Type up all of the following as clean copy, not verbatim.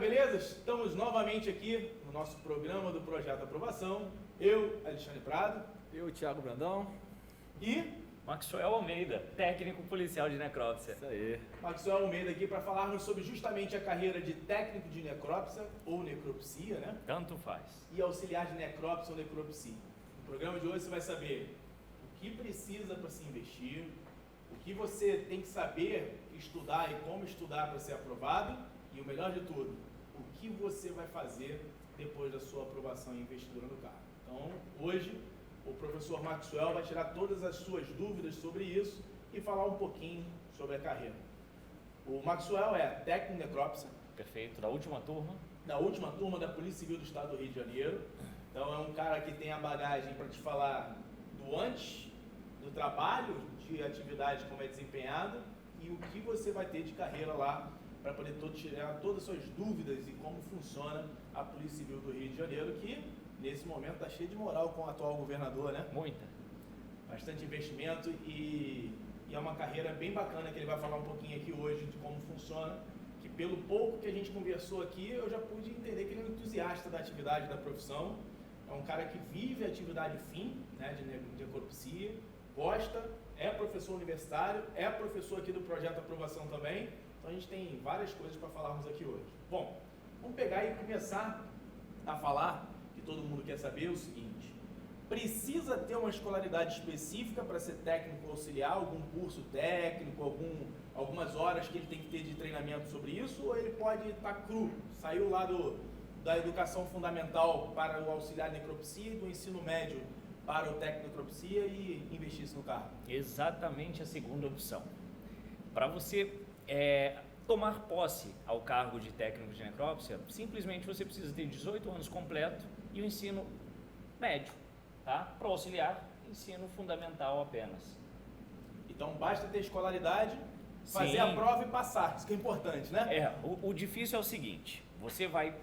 beleza? Estamos novamente aqui no nosso programa do Projeto Aprovação. Eu, Alexandre Prado. Eu, Thiago Brandão. E Maxwell Almeida, técnico policial de necrópsia. Isso aí. Maxwell Almeida aqui para falarmos sobre justamente a carreira de técnico de necrópsia ou necropsia, né? Tanto faz. E auxiliar de necrópsia ou necropsia. No programa de hoje você vai saber o que precisa para se investir, o que você tem que saber estudar e como estudar para ser aprovado e o melhor de tudo, o que você vai fazer depois da sua aprovação e investidura no cargo. Então, hoje, o professor Maxwell vai tirar todas as suas dúvidas sobre isso e falar um pouquinho sobre a carreira. O Maxwell é técnico em necrópsia. Perfeito, da última turma. Da última turma da Polícia Civil do Estado do Rio de Janeiro. Então é um cara que tem a bagagem para te falar do antes, do trabalho, de atividade como é desempenhada e o que você vai ter de carreira lá para poder tirar todas as suas dúvidas e como funciona a Polícia Civil do Rio de Janeiro, que nesse momento está cheio de moral com o atual governador, né? Muita. Bastante investimento e é uma carreira bem bacana que ele vai falar um pouquinho aqui hoje de como funciona, que pelo pouco que a gente conversou aqui, eu já pude entender que ele é um entusiasta da atividade da profissão, é um cara que vive a atividade fim, né, de necropsia, gosta, é professor universitário, é professor aqui do Projeto Aprovação também, então a gente tem várias coisas para falarmos aqui hoje. Bom, vamos pegar e começar a falar, que todo mundo quer saber, o seguinte: precisa ter uma escolaridade específica para ser técnico auxiliar, algum curso técnico, algumas horas que ele tem que ter de treinamento sobre isso, ou ele pode estar cru, saiu lá da educação fundamental para o auxiliar de necropsia e do ensino médio para o técnico de necropsia e investir isso no carro? Exatamente a segunda opção. Para você tomar posse ao cargo de técnico de necrópsia, simplesmente você precisa ter 18 anos completo e o ensino médio, tá? Para auxiliar, ensino fundamental apenas. Então basta ter escolaridade, fazer Sim. a prova e passar, isso que é importante, né? O difícil é o seguinte: você vai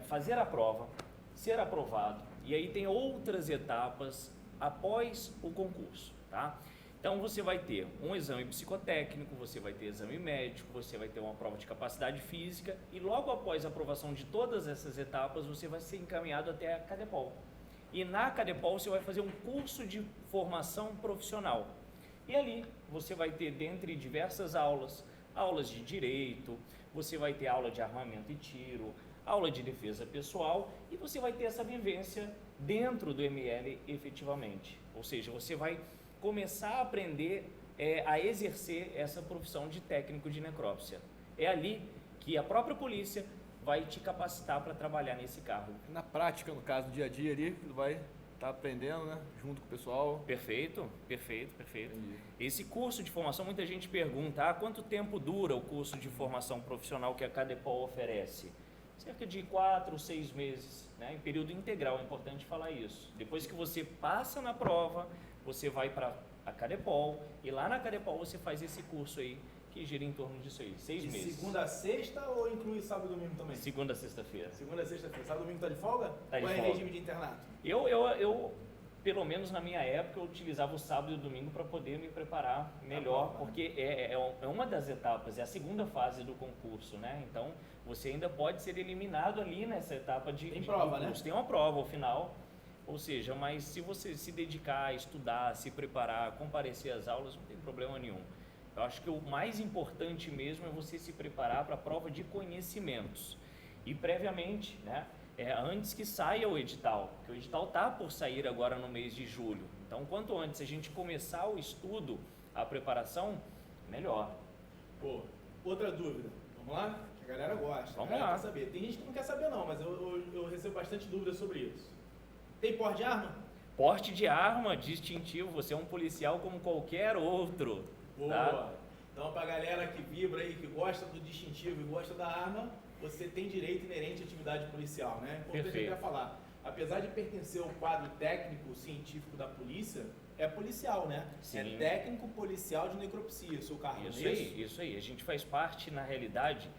fazer a prova, ser aprovado, e aí tem outras etapas após o concurso, tá? Então você vai ter um exame psicotécnico, você vai ter exame médico, você vai ter uma prova de capacidade física e logo após a aprovação de todas essas etapas você vai ser encaminhado até a Cadepol. E na Cadepol você vai fazer um curso de formação profissional. E ali você vai ter, dentre diversas aulas de direito, você vai ter aula de armamento e tiro, aula de defesa pessoal e você vai ter essa vivência dentro do ML efetivamente. Ou seja, você vai começar a aprender a exercer essa profissão de técnico de necrópsia. É ali que a própria polícia vai te capacitar para trabalhar nesse cargo. Na prática, no caso, do dia a dia ali, tu vai estar aprendendo, né? Junto com o pessoal. Perfeito, perfeito, perfeito. Entendi. Esse curso de formação, muita gente pergunta, quanto tempo dura o curso de formação profissional que a Cadepol oferece? Cerca de 4 ou 6 meses, né? Em período integral, é importante falar isso. Depois que você passa na prova, você vai para a Cadepol e lá na Cadepol você faz esse curso aí, que gira em torno disso aí, 6 De meses. segunda a sexta ou inclui sábado e domingo também? Segunda a sexta-feira. Segunda a sexta-feira. Sábado e domingo tá de folga? Tá de ou é folga. regime de internato? Eu, pelo menos na minha época, eu utilizava o sábado e o domingo para poder me preparar melhor, porque é uma das etapas, é a segunda fase do concurso, né? Então, você ainda pode ser eliminado ali nessa etapa de prova, concurso. né? Tem uma prova ao final, ou seja, mas se você se dedicar, estudar, se preparar, comparecer às aulas, não tem problema nenhum. Eu acho que o mais importante mesmo é você se preparar para a prova de conhecimentos. E previamente, né? Antes que saia o edital, que o edital está por sair agora no mês de julho. Então, quanto antes a gente começar o estudo, a preparação, melhor. Pô, outra dúvida. Vamos lá? Que a galera gosta. Vamos a galera lá. quer saber. Tem gente que não quer saber não, mas eu recebo bastante dúvidas sobre isso. Tem porte de arma? Porte de arma, distintivo, você é um policial como qualquer outro. Boa. Tá? Então, pra galera que vibra aí, que gosta do distintivo e gosta da arma, você tem direito inerente à atividade policial, né? Importante Perfeito. até falar. Apesar de pertencer ao quadro técnico científico da polícia, é policial, né? Sim. É técnico policial de necropsia, seu cargo. Isso não é aí, isso aí. A gente faz parte, na realidade,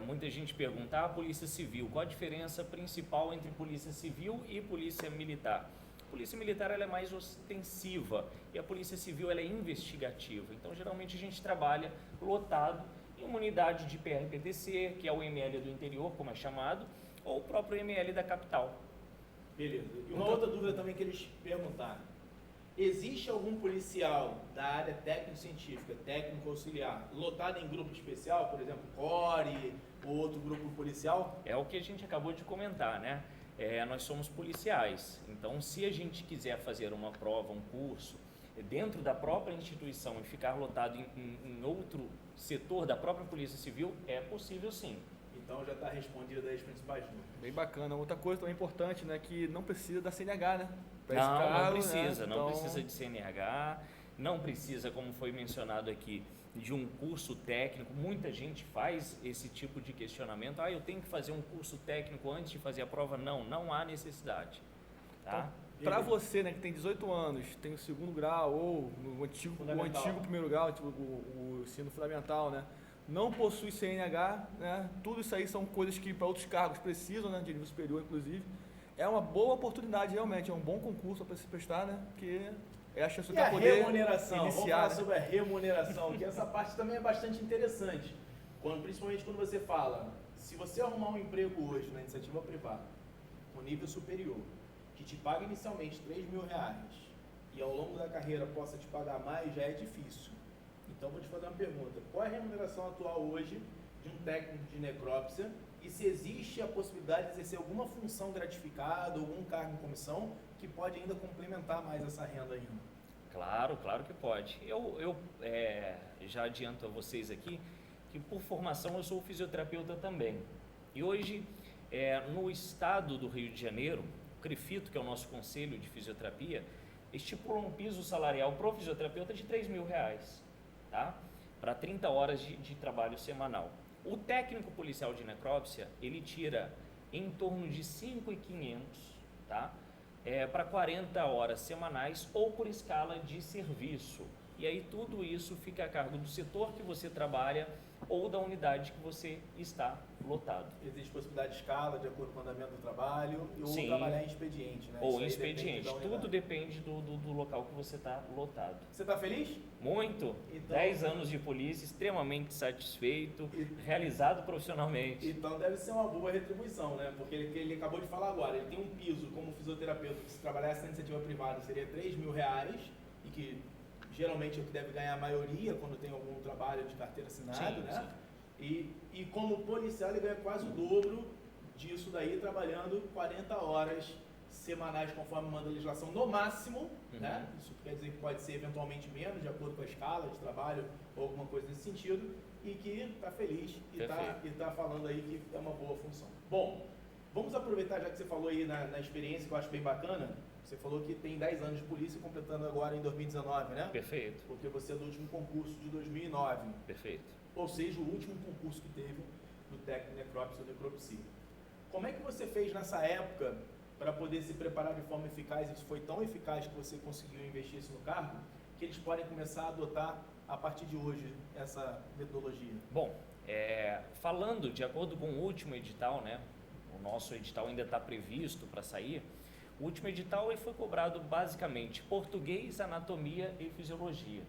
muita gente pergunta, a polícia civil, qual a diferença principal entre polícia civil e polícia militar? A polícia militar ela é mais ostensiva e a polícia civil ela é investigativa. Então, geralmente a gente trabalha lotado em uma unidade de PRPTC, que é o ML do interior, como é chamado, ou o próprio ML da capital. Beleza. E uma outra dúvida também que eles perguntaram. Existe algum policial da área técnico-científica, técnico auxiliar, lotado em grupo especial, por exemplo, CORE ou outro grupo policial? É o que a gente acabou de comentar, né? Nós somos policiais, então se a gente quiser fazer uma prova, um curso, dentro da própria instituição e ficar lotado em outro setor da própria Polícia Civil, é possível sim. Então já está respondido aí as principais dúvidas. Bem bacana. Outra coisa também importante, né, que não precisa da CNH, né? Pra Não, esse cargo, não precisa, né? não Então, precisa de CNH, não precisa, como foi mencionado aqui, de um curso técnico. Muita gente faz esse tipo de questionamento. Eu tenho que fazer um curso técnico antes de fazer a prova. Não, não há necessidade. Tá? Para você, né, que tem 18 anos, tem o segundo grau ou o antigo primeiro grau, tipo, o ensino fundamental, né? Não possui CNH, né? Tudo isso aí são coisas que para outros cargos precisam, né? De nível superior, inclusive. É uma boa oportunidade, realmente, é um bom concurso para se prestar, né? Porque é a chance de poder remuneração, vamos iniciar. falar sobre a remuneração, que essa parte também é bastante interessante. Principalmente quando você fala, se você arrumar um emprego hoje na iniciativa privada, com nível superior, que te paga inicialmente R$3.000 e ao longo da carreira possa te pagar mais, já é difícil. Então vou te fazer uma pergunta, qual é a remuneração atual hoje de um técnico de necrópsia e se existe a possibilidade de exercer alguma função gratificada, algum cargo em comissão que pode ainda complementar mais essa renda ainda? Claro, claro que pode. Eu já adianto a vocês aqui que por formação eu sou fisioterapeuta também. E hoje, no estado do Rio de Janeiro, o CREFITO, que é o nosso conselho de fisioterapia, estipula um piso salarial para o fisioterapeuta de R$3.000, tá? Para 30 horas de trabalho semanal. O técnico policial de necrópsia, ele tira em torno de 5.500, tá? Para 40 horas semanais ou por escala de serviço. E aí tudo isso fica a cargo do setor que você trabalha ou da unidade que você está lotado. Existe possibilidade de escala de acordo com o andamento do trabalho ou Sim. trabalhar em expediente, né? Ou Isso em aí expediente, depende da tudo unidade. depende do local que você está lotado. Você está feliz? Muito, Então- 10 anos de polícia, extremamente satisfeito, realizado profissionalmente. Então deve ser uma boa retribuição, né? Porque ele acabou de falar agora, ele tem um piso como fisioterapeuta que se trabalhasse na iniciativa privada seria R$3.000 e que geralmente é o que deve ganhar a maioria quando tem algum trabalho de carteira assinada, Sim, né? sim. E como policial ele ganha quase o dobro disso daí, trabalhando 40 horas semanais conforme manda a legislação no máximo, né? Isso quer dizer que pode ser eventualmente menos, de acordo com a escala de trabalho ou alguma coisa nesse sentido, e que está feliz e está falando aí que é uma boa função. Bom, vamos aproveitar já que você falou aí na experiência, que eu acho bem bacana. Você falou que tem 10 anos de polícia, completando agora em 2019, né? Perfeito, Porque você é do último concurso de 2009. perfeito. Ou seja, o último concurso que teve do técnico necrópsia ou necropsia. Como é que você fez nessa época para poder se preparar de forma eficaz? Isso foi tão eficaz que você conseguiu investir isso no cargo, que eles podem começar a adotar a partir de hoje essa metodologia? Bom, falando de acordo com o último edital, né? O nosso edital ainda está previsto para sair. O último edital ele foi cobrado basicamente português, anatomia e fisiologia.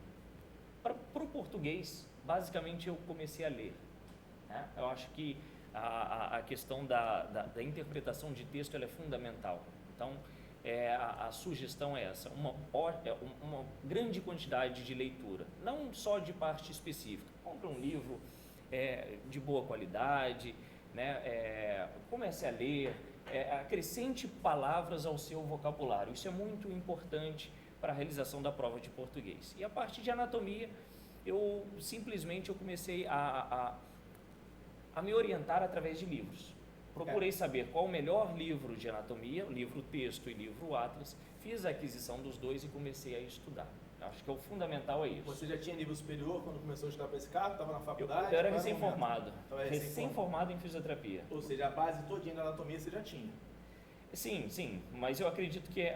Para o português, basicamente eu comecei a ler, né? Eu acho que a questão da interpretação de texto ela é fundamental. Então, a sugestão é essa, uma grande quantidade de leitura, não só de parte específica. Compre um livro de boa qualidade, né? Comece a ler, acrescente palavras ao seu vocabulário. Isso é muito importante para a realização da prova de português. E a parte de anatomia, eu comecei a me orientar através de livros. Procurei saber qual o melhor livro de anatomia, livro texto e livro atlas, fiz a aquisição dos dois e comecei a estudar. Acho que o fundamental é isso. Você já tinha nível superior quando começou a estudar para esse cargo? Estava na faculdade? Eu era Qual era o recém-formado, momento? recém-formado em fisioterapia. Ou seja, a base todinha da anatomia você já tinha. Sim, mas eu acredito que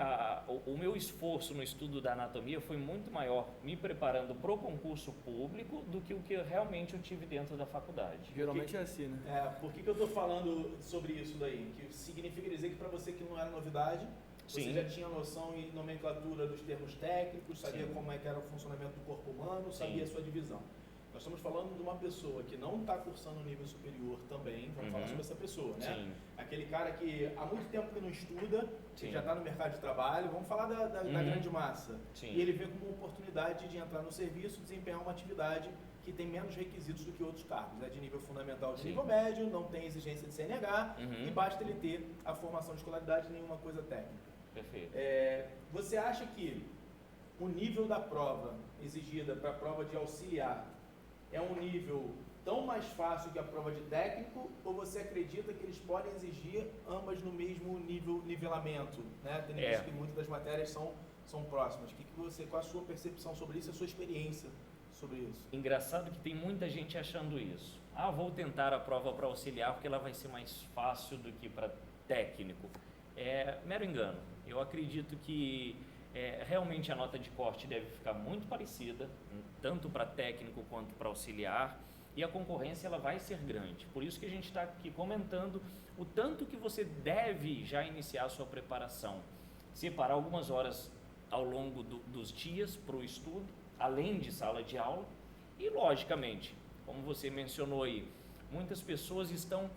o meu esforço no estudo da anatomia foi muito maior me preparando para o concurso público do que o que realmente eu tive dentro da faculdade. Geralmente é assim, né? Por que eu estou falando sobre isso daí? Que significa dizer que para você que não era novidade, você Sim. já tinha noção em nomenclatura dos termos técnicos, sabia Sim. como é que era o funcionamento do corpo humano, sabia a sua divisão. Nós estamos falando de uma pessoa que não está cursando um nível superior também, vamos falar sobre essa pessoa, né? Sim. Aquele cara que há muito tempo que não estuda, Sim. que já está no mercado de trabalho, vamos falar da grande massa. Sim. E ele vê como uma oportunidade de entrar no serviço, desempenhar uma atividade que tem menos requisitos do que outros cargos, né? De nível fundamental, de Sim. nível médio, não tem exigência de CNH Uhum. e basta ele ter a formação de escolaridade e nenhuma coisa técnica. Perfeito. Você acha que o nível da prova exigida para a prova de auxiliar é um nível tão mais fácil que a prova de técnico, ou você acredita que eles podem exigir ambas no mesmo nivelamento, né? Tendo visto que muitas das matérias são próximas. Qual a sua percepção sobre isso e a sua experiência sobre isso? Engraçado que tem muita gente achando isso. Vou tentar a prova para auxiliar porque ela vai ser mais fácil do que para técnico. É mero engano. Eu acredito que realmente a nota de corte deve ficar muito parecida, tanto para técnico quanto para auxiliar, e a concorrência ela vai ser grande. Por isso que a gente está aqui comentando o tanto que você deve já iniciar a sua preparação. Separar algumas horas ao longo dos dias para o estudo, além de sala de aula, e logicamente, como você mencionou aí, muitas pessoas estão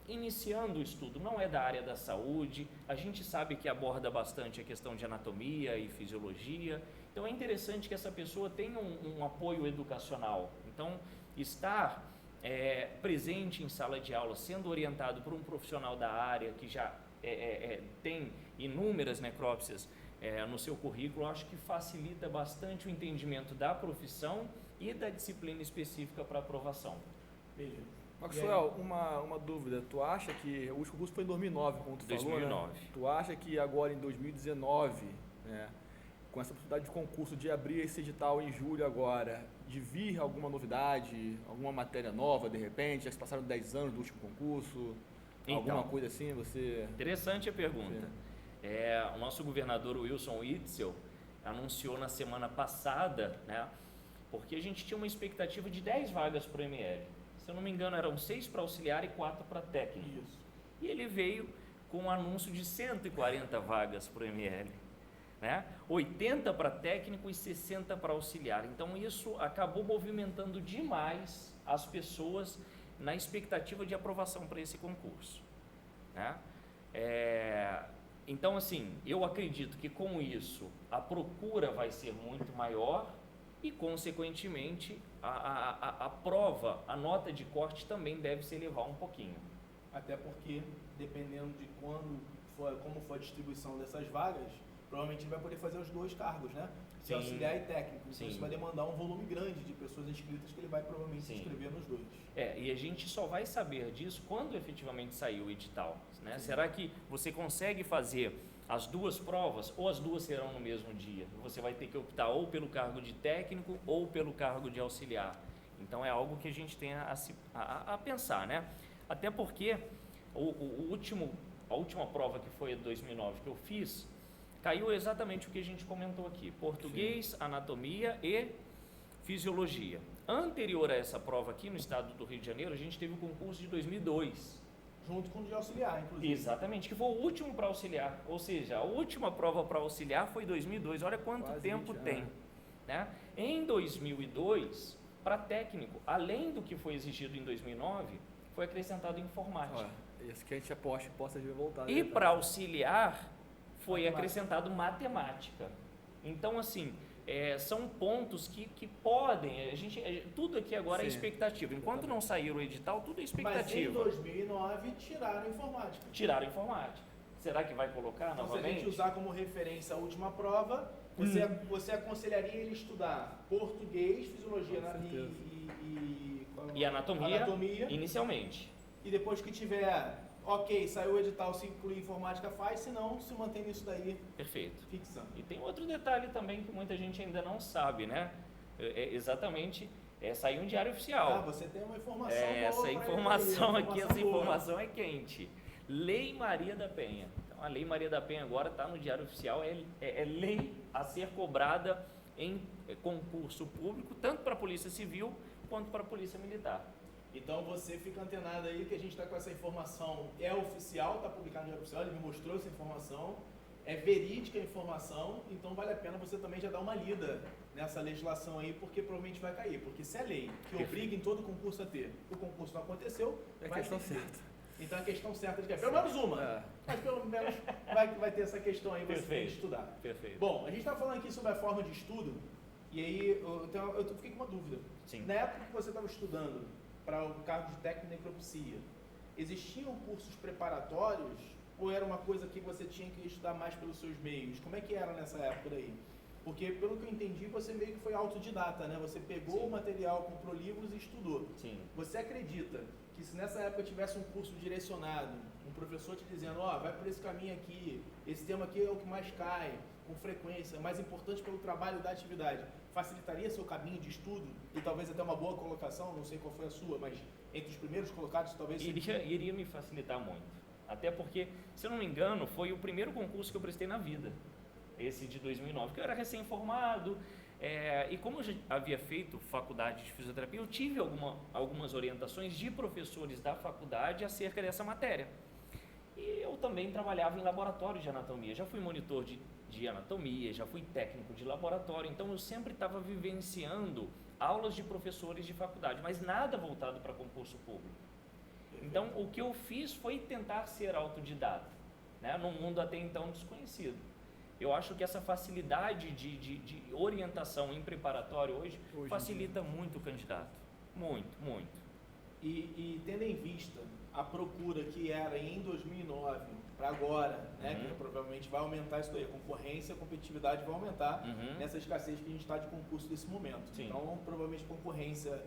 iniciando o estudo, não é da área da saúde, a gente sabe que aborda bastante a questão de anatomia e fisiologia, então é interessante que essa pessoa tenha um apoio educacional. Então, estar presente em sala de aula, sendo orientado por um profissional da área que já tem inúmeras necrópsias no seu currículo, acho que facilita bastante o entendimento da profissão e da disciplina específica para aprovação. Veja. Maxwell, uma dúvida. Tu acha que o último curso foi em 2009, como tu 2009. falou, né? Tu acha que agora em 2019, né, com essa possibilidade de concurso de abrir esse edital em julho agora, de vir alguma novidade, alguma matéria nova de repente? Já se passaram 10 anos do último concurso? Alguma coisa assim? Você... Interessante a pergunta. O nosso governador Wilson Witzel anunciou na semana passada, né, porque a gente tinha uma expectativa de 10 vagas para o ML. Se eu não me engano, eram 6 para auxiliar e 4 para técnico. Isso. E ele veio com um anúncio de 140 vagas para o ML, né? 80 para técnico e 60 para auxiliar. Então, isso acabou movimentando demais as pessoas na expectativa de aprovação para esse concurso, né? Então, assim, eu acredito que com isso a procura vai ser muito maior e, consequentemente, a prova, a nota de corte também deve se elevar um pouquinho. Até porque, dependendo de como for a distribuição dessas vagas, provavelmente ele vai poder fazer os 2 cargos, né? De auxiliar e técnico. Então Sim. isso vai demandar um volume grande de pessoas inscritas que ele vai provavelmente se inscrever nos 2. E a gente só vai saber disso quando efetivamente sair o edital, né? Será que você consegue fazer as 2 provas ou as 2 serão no mesmo dia? Você vai ter que optar ou pelo cargo de técnico ou pelo cargo de auxiliar. Então é algo que a gente tem a pensar, né? Até porque a última prova que foi a 2009 que eu fiz, caiu exatamente o que a gente comentou aqui: português, anatomia e fisiologia. Anterior a essa prova aqui no estado do Rio de Janeiro, a gente teve o concurso de 2002. Junto com o de auxiliar, inclusive. Exatamente, que foi o último para auxiliar, ou seja, a última prova para auxiliar foi 2002, olha quanto Quase tempo 20 tem, né? Em 2002, para técnico, além do que foi exigido em 2009, foi acrescentado informática. Isso que a gente aposta que possa vir voltar. E para auxiliar, foi acrescentado matemática. Então, assim, são pontos que podem, tudo aqui agora é expectativa. Enquanto não sair o edital, tudo é expectativa. Mas em 2009 tiraram a informática. Tiraram a informática. Será que vai colocar então, novamente? Se a gente usar como referência a última prova, você aconselharia ele estudar português, fisiologia e anatomia, inicialmente. E depois que tiver, saiu o edital, se incluir informática faz, se não, se mantém nisso daí. Perfeito. Fixando. E tem outro detalhe também que muita gente ainda não sabe, né? Exatamente, saiu um diário oficial. Você tem uma informação boa. Essa informação é quente. Lei Maria da Penha. Então, a Lei Maria da Penha agora está no diário oficial, é lei a ser cobrada em concurso público, tanto para a Polícia Civil quanto para a Polícia Militar. Então você fica antenado aí que a gente está com essa informação, oficial, está publicado no diário oficial, ele me mostrou essa informação, é verídica a informação, então vale a pena você também já dar uma lida nessa legislação aí, porque provavelmente vai cair. Porque se é lei que obriga em todo concurso a ter, o concurso não aconteceu, É vai questão ter que ter. certa. Então é a questão certa de que pelo menos uma, mas pelo menos vai ter essa questão aí, você tem que estudar. Perfeito. Bom, a gente está falando aqui sobre a forma de estudo, e aí eu fiquei com uma dúvida. Sim. Na época que você estava estudando para o cargo de técnico em necropsia, existiam cursos preparatórios ou era uma coisa que você tinha que estudar mais pelos seus meios? Como é que era nessa época daí? Porque, pelo que eu entendi, você meio que foi autodidata, né? Você pegou o material, comprou livros e estudou. Sim. Você acredita que se nessa época tivesse um curso direcionado, um professor te dizendo, vai por esse caminho aqui, esse tema aqui é o que mais cai, com frequência, é mais importante pelo trabalho da atividade, facilitaria seu caminho de estudo e talvez até uma boa colocação, não sei qual foi a sua, mas entre os primeiros colocados talvez... Iria me facilitar muito. Até porque, se eu não me engano, foi o primeiro concurso que eu prestei na vida, esse de 2009, que eu era recém-formado, e como eu já havia feito faculdade de fisioterapia, eu tive algumas orientações de professores da faculdade acerca dessa matéria. E eu também trabalhava em laboratório de anatomia, já fui monitor de anatomia, já fui técnico de laboratório, então eu sempre estava vivenciando aulas de professores de faculdade, mas nada voltado para concurso público. Então, o que eu fiz foi tentar ser autodidata, né, num mundo até então desconhecido. Eu acho que essa facilidade de orientação em preparatório hoje facilita muito o candidato. Muito, muito. E tendo em vista a procura que era em 2009 para agora, né, que provavelmente vai aumentar isso daí, a concorrência, a competitividade vai aumentar nessa escassez que a gente está de concurso nesse momento. Sim. Então, provavelmente a concorrência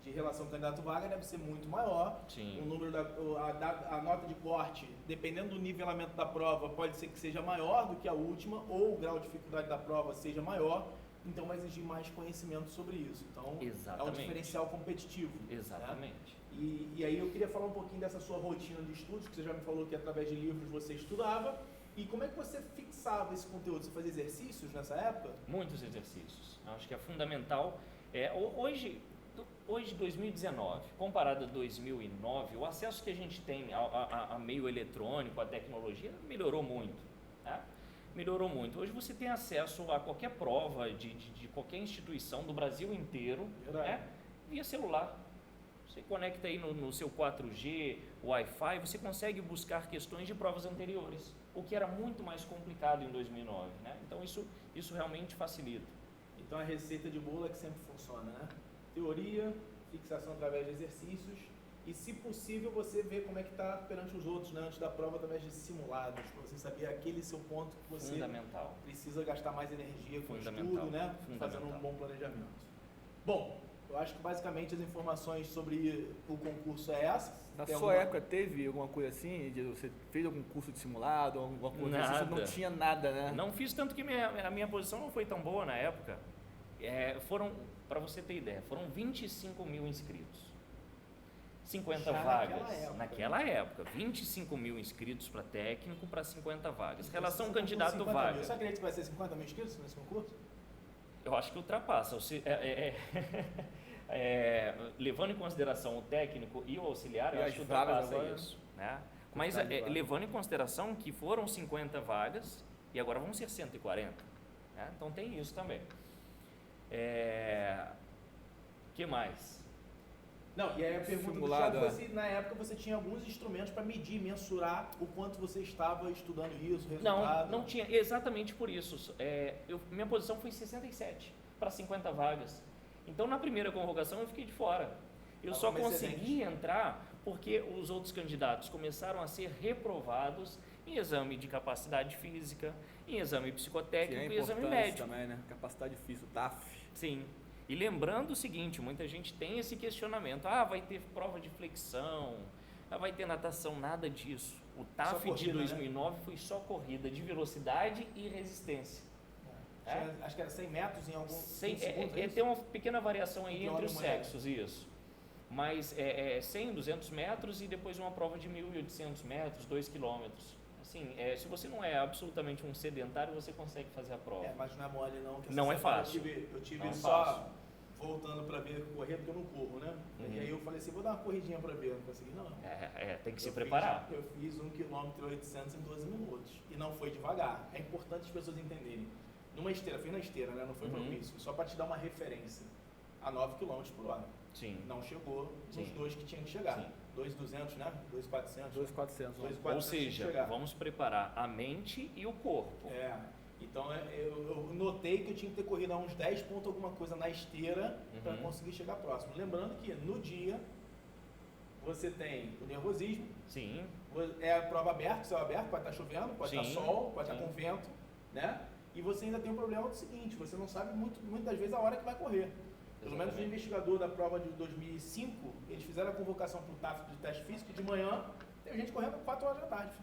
de relação candidato-vaga deve ser muito maior. Sim. O número a nota de corte, dependendo do nivelamento da prova, pode ser que seja maior do que a última, ou o grau de dificuldade da prova seja maior, então vai exigir mais conhecimento sobre isso. Então, é um diferencial competitivo. Exatamente. Né? E aí eu queria falar um pouquinho dessa sua rotina de estudos, que você já me falou que através de livros você estudava, e como é que você fixava esse conteúdo? Você fazia exercícios nessa época? Muitos exercícios. Acho que é fundamental. Hoje, 2019, comparado a 2009, o acesso que a gente tem a meio eletrônico, a tecnologia, melhorou muito. Tá? Melhorou muito. Hoje você tem acesso a qualquer prova de qualquer instituição do Brasil inteiro, né? Via celular. Você conecta aí no seu 4G, Wi-Fi, você consegue buscar questões de provas anteriores, o que era muito mais complicado em 2009. Né? Então isso realmente facilita. Então a receita de bolo é que sempre funciona, né? Teoria, fixação através de exercícios e, se possível, você vê como é que está perante os outros, né, antes da prova, através de simulados, para você saber aquele seu ponto que você precisa gastar mais energia com o estudo, né, fazendo um bom planejamento. Bom, eu acho que basicamente as informações sobre o concurso é essa. Na sua época teve alguma coisa assim? Você fez algum curso de simulado, alguma coisa assim? Você não tinha nada, né? Não fiz, tanto que a minha posição não foi tão boa na época. Para você ter ideia, foram 25 mil inscritos. 50 Já vagas. Naquela época. 25 mil inscritos para técnico, para 50 vagas. Relação candidato-vaga. Você acredita que vai ser 50 mil inscritos nesse concurso? Eu acho que ultrapassa. Levando em consideração o técnico e o auxiliar, eu acho que ultrapassa isso. Né? Mas levando em consideração que foram 50 vagas e agora vão ser 140. Né? Então tem isso também. Que mais? Não, e aí a pergunta do Thiago foi se na época você tinha alguns instrumentos para medir, mensurar o quanto você estava estudando isso, o resultado. Não tinha, exatamente por isso. Minha posição foi 67 para 50 vagas. Então na primeira convocação eu fiquei de fora. Eu só consegui entrar porque os outros candidatos começaram a ser reprovados em exame de capacidade física, em exame psicotécnico e exame médico. Também, né? Capacidade física, DAF. Sim. E lembrando o seguinte, muita gente tem esse questionamento, vai ter prova de flexão, vai ter natação, nada disso. O TAF corrida, de 2009 foi só corrida de velocidade e resistência. Acho que era 100 metros em algum segundos. Tem uma pequena variação aí entre os sexos, isso. Mas 100, 200 metros e depois uma prova de 1.800 metros, 2 quilômetros. Assim, se você não é absolutamente um sedentário, você consegue fazer a prova. Mas não é mole não. Não é fácil. Eu tive só voltando para ver correr, porque eu não corro, né? E aí eu falei assim, vou dar uma corridinha para ver, eu não consegui não. Tem que se preparar. Eu fiz 1,8 km em 12 minutos e não foi devagar. É importante as pessoas entenderem. Numa esteira, fiz na esteira, né? Não foi propício, só para te dar uma referência. A 9 km por hora. Sim. Não chegou nos 2 que tinha que chegar. Sim. 2,200, né? 2,400. 2.400. Ou seja, vamos preparar a mente e o corpo. Então eu notei que eu tinha que ter corrido a uns 10 pontos alguma coisa na esteira para conseguir chegar próximo. Lembrando que no dia você tem o nervosismo. Sim. É a prova aberta, céu aberto, pode estar chovendo, pode estar sol, pode estar com vento, né? E você ainda tem o problema do seguinte, você não sabe muitas vezes a hora que vai correr. Pelo menos o investigador da prova de 2005, eles fizeram a convocação para o TAF de teste físico de manhã, tem gente correndo 4 horas da tarde.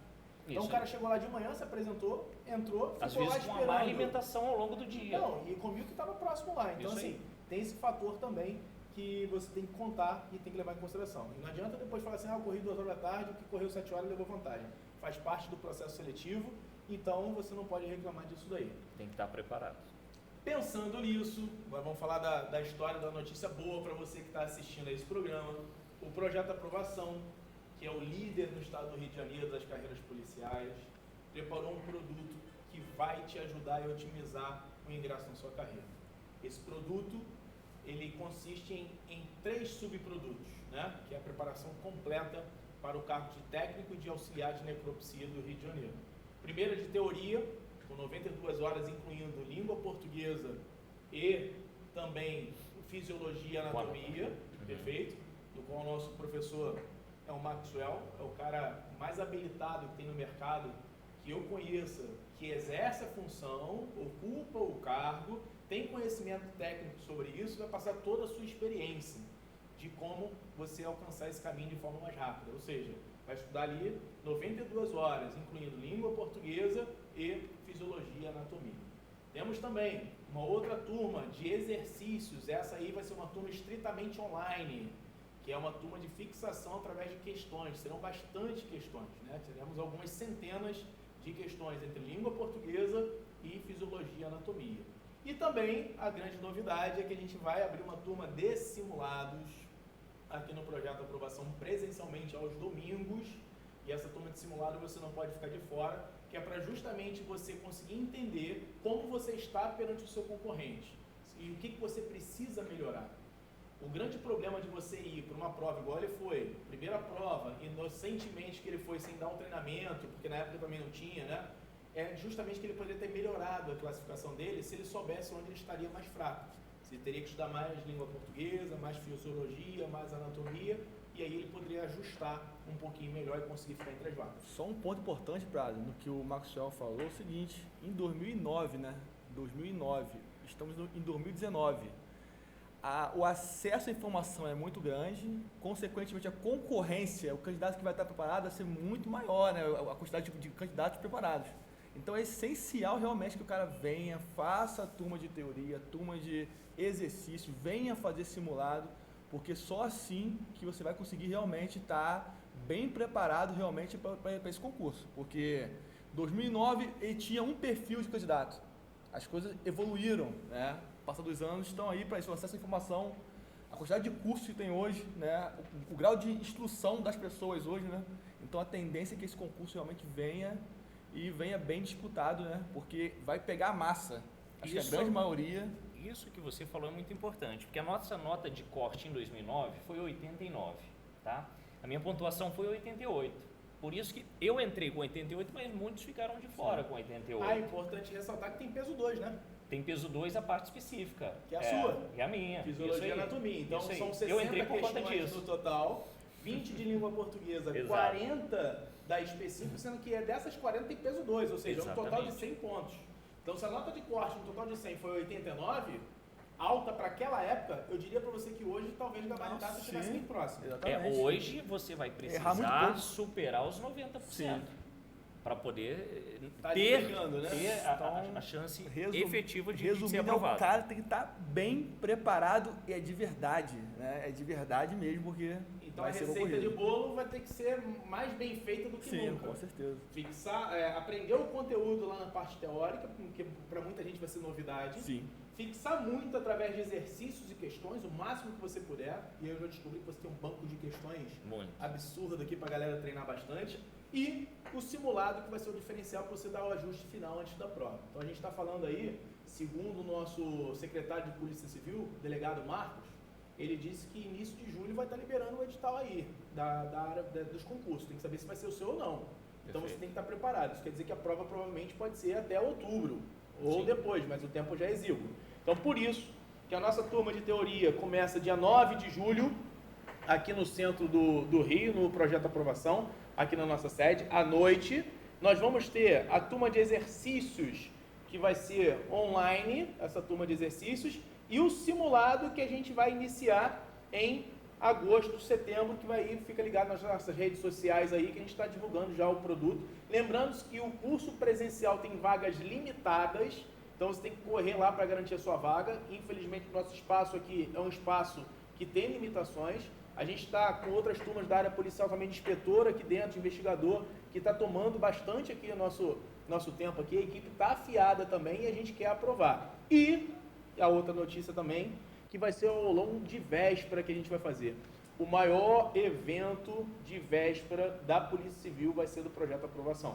Então o cara chegou lá de manhã, se apresentou, entrou, ficou às vezes lá com esperando. uma má alimentação ao longo do dia. Não, e comigo que estava próximo lá. Então assim, tem esse fator também que você tem que contar e tem que levar em consideração. E não adianta depois falar assim, eu corri 2 horas da tarde, o que correu 7 horas levou vantagem. Faz parte do processo seletivo, então você não pode reclamar disso daí. Tem que estar preparado. Pensando nisso, agora vamos falar da história, da notícia boa para você que está assistindo a esse programa. O Projeto Aprovação, que é o líder no estado do Rio de Janeiro das carreiras policiais, preparou um produto que vai te ajudar a otimizar o ingresso na sua carreira. Esse produto, ele consiste em 3 subprodutos, né? Que é a preparação completa para o cargo de técnico de auxiliar de necropsia do Rio de Janeiro. Primeiro de teoria, com 92 horas, incluindo língua portuguesa e também fisiologia e anatomia, perfeito? Do qual o nosso professor é o Maxwell, é o cara mais habilitado que tem no mercado, que eu conheça, que exerce a função, ocupa o cargo, tem conhecimento técnico sobre isso, vai passar toda a sua experiência de como você alcançar esse caminho de forma mais rápida. Ou seja, vai estudar ali 92 horas, incluindo língua portuguesa e fisiologia e anatomia. Temos também uma outra turma de exercícios, essa aí vai ser uma turma estritamente online, que é uma turma de fixação através de questões, serão bastante questões, né? Teremos algumas centenas de questões entre língua portuguesa e fisiologia e anatomia. E também a grande novidade é que a gente vai abrir uma turma de simulados aqui no Projeto Aprovação presencialmente aos domingos, e essa turma de simulado você não pode ficar de fora, que é para justamente você conseguir entender como você está perante o seu concorrente e o que você precisa melhorar. O grande problema de você ir para uma prova igual ele foi, primeira prova, inocentemente que ele foi sem dar um treinamento, porque na época também não tinha, né? É justamente que ele poderia ter melhorado a classificação dele se ele soubesse onde ele estaria mais fraco. Se ele teria que estudar mais língua portuguesa, mais fisiologia, mais anatomia, e aí ele poderia ajustar um pouquinho melhor e conseguir ficar entre as vagas. Só um ponto importante, Prado, no que o Maxwell falou, é o seguinte, em 2009, né? 2009, estamos em 2019. O acesso à informação é muito grande, consequentemente a concorrência, o candidato que vai estar preparado vai ser muito maior, né? A quantidade de candidatos preparados. Então é essencial realmente que o cara venha, faça a turma de teoria, turma de exercício, venha fazer simulado, porque só assim que você vai conseguir realmente estar bem preparado realmente para esse concurso. Porque 2009 ele tinha um perfil de candidato, as coisas evoluíram, né? Passado dos anos estão aí para isso, acesso à informação, a quantidade de cursos que tem hoje, né? O grau de instrução das pessoas hoje, né? Então a tendência é que esse concurso realmente venha e venha bem disputado, né? Porque vai pegar a massa. Acho que a grande maioria... Isso que você falou é muito importante, porque a nossa nota de corte em 2009 foi 89, tá? A minha pontuação foi 88. Por isso que eu entrei com 88, mas muitos ficaram de fora com 88. É importante ressaltar que tem peso 2, né? Tem peso 2 a parte específica. Que é a sua. Que é a minha. Fisiologia e anatomia. Então são 60 eu entrei por conta questões disso. no total, 20 de língua portuguesa, Exato. 40 da específica, sendo que dessas 40 tem peso 2, ou seja, Exatamente. um total de 100 pontos. Então se a nota de corte no total de 100 foi 89, alta para aquela época, eu diria para você que hoje talvez o gabaritado estivesse bem próximo. Exatamente. Hoje você vai precisar superar os 90% para poder ter a chance efetiva de ser aprovado. O cara tem que estar bem preparado e é de verdade, né? É de verdade mesmo, porque então vai a ser receita de bolo vai ter que ser mais bem feita do que nunca. Com certeza. Fixar, aprender o conteúdo lá na parte teórica, porque para muita gente vai ser novidade. Sim. fixar muito através de exercícios e questões, o máximo que você puder. E eu já descobri que você tem um banco de questões absurdo aqui pra galera treinar bastante. E o simulado, que vai ser o diferencial para você dar o ajuste final antes da prova. Então a gente está falando aí, segundo o nosso secretário de Polícia Civil, delegado Marcos, ele disse que início de julho vai estar liberando o edital aí, da área dos concursos. Tem que saber se vai ser o seu ou não. Então você tem que estar preparado. Isso quer dizer que a prova provavelmente pode ser até outubro, ou depois, mas o tempo já é exíguo. Então por isso que a nossa turma de teoria começa dia 9 de julho, aqui no centro do Rio, no Projeto Aprovação, aqui na nossa sede, à noite. Nós vamos ter a turma de exercícios, que vai ser online, essa turma de exercícios, e o simulado que a gente vai iniciar em agosto, setembro, que vai ir, fica ligado nas nossas redes sociais aí, que a gente está divulgando já o produto. Lembrando que o curso presencial tem vagas limitadas, então você tem que correr lá para garantir a sua vaga. Infelizmente, o nosso espaço aqui é um espaço que tem limitações. A gente está com outras turmas da área policial também, de inspetor aqui dentro, de investigador, que está tomando bastante aqui o nosso tempo aqui. A equipe está afiada também e a gente quer aprovar. E a outra notícia também, que vai ser ao longo de véspera que a gente vai fazer. O maior evento de véspera da Polícia Civil vai ser do Projeto Aprovação.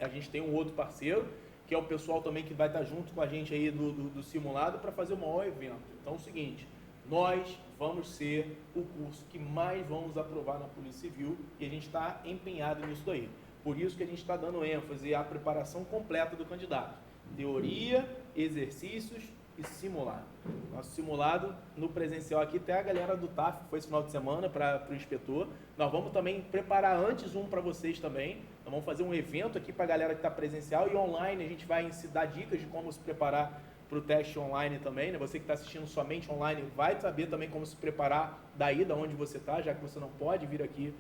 A gente tem um outro parceiro, que é o pessoal também que vai estar junto com a gente aí do simulado, para fazer o maior evento. Então é o seguinte, nós vamos ser o curso que mais vamos aprovar na Polícia Civil e a gente está empenhado nisso daí. Por isso que a gente está dando ênfase à preparação completa do candidato. Teoria, exercícios e simulado. Nosso simulado no presencial aqui, até a galera do TAF foi esse final de semana para o inspetor. Nós vamos também preparar antes um para vocês também. Nós vamos fazer um evento aqui para a galera que está presencial e online a gente vai dar dicas de como se preparar para o teste online também, né? Você que está assistindo somente online vai saber também como se preparar daí, da onde você está, já que você não pode vir aqui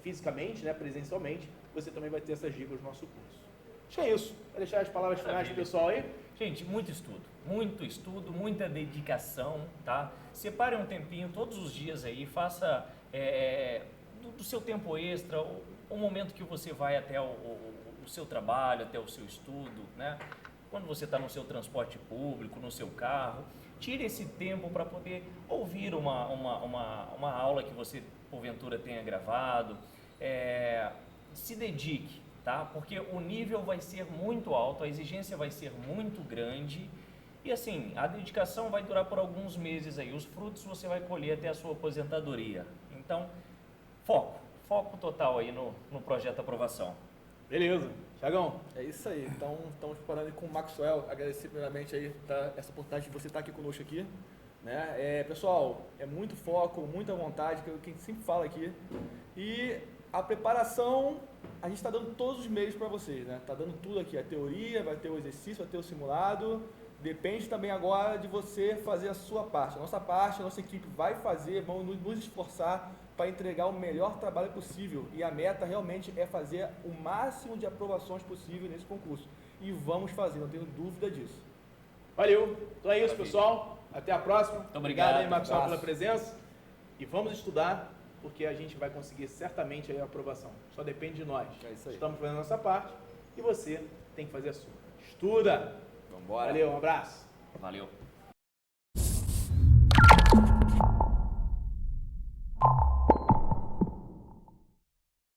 fisicamente, né, presencialmente, você também vai ter essas dicas no nosso curso. Acho que é isso. Vou deixar as palavras finais para o pessoal aí. Gente, muito estudo, muita dedicação, tá? Separe um tempinho todos os dias aí, faça do seu tempo extra, o momento que você vai até o seu trabalho, até o seu estudo, né? Quando você está no seu transporte público, no seu carro, tire esse tempo para poder ouvir uma aula que você, porventura, tenha gravado. Se dedique, tá? Porque o nível vai ser muito alto, a exigência vai ser muito grande e, assim, a dedicação vai durar por alguns meses aí. Os frutos você vai colher até a sua aposentadoria. Então, foco total aí no Projeto Aprovação. Beleza. Thiagão. É isso aí. Então, estamos falando com o Maxwell. Agradecer primeiramente aí essa oportunidade de você estar aqui conosco aqui. Né? Pessoal, é muito foco, muita vontade, que é o que a gente sempre fala aqui. E a preparação, a gente está dando todos os meios para vocês. Né? Está dando tudo aqui. A teoria, vai ter o exercício, vai ter o simulado. Depende também agora de você fazer a sua parte. A nossa parte, a nossa equipe vai fazer, vamos nos esforçar para entregar o melhor trabalho possível. E a meta realmente é fazer o máximo de aprovações possível nesse concurso. E vamos fazer, não tenho dúvida disso. Valeu. Então é isso, pessoal. Até a próxima. Muito obrigado aí, Maxwell, pela presença. E vamos estudar, porque a gente vai conseguir certamente aí a aprovação. Só depende de nós. É isso aí. Estamos fazendo a nossa parte e você tem que fazer a sua. Estuda! Vambora. Valeu, um abraço. Valeu.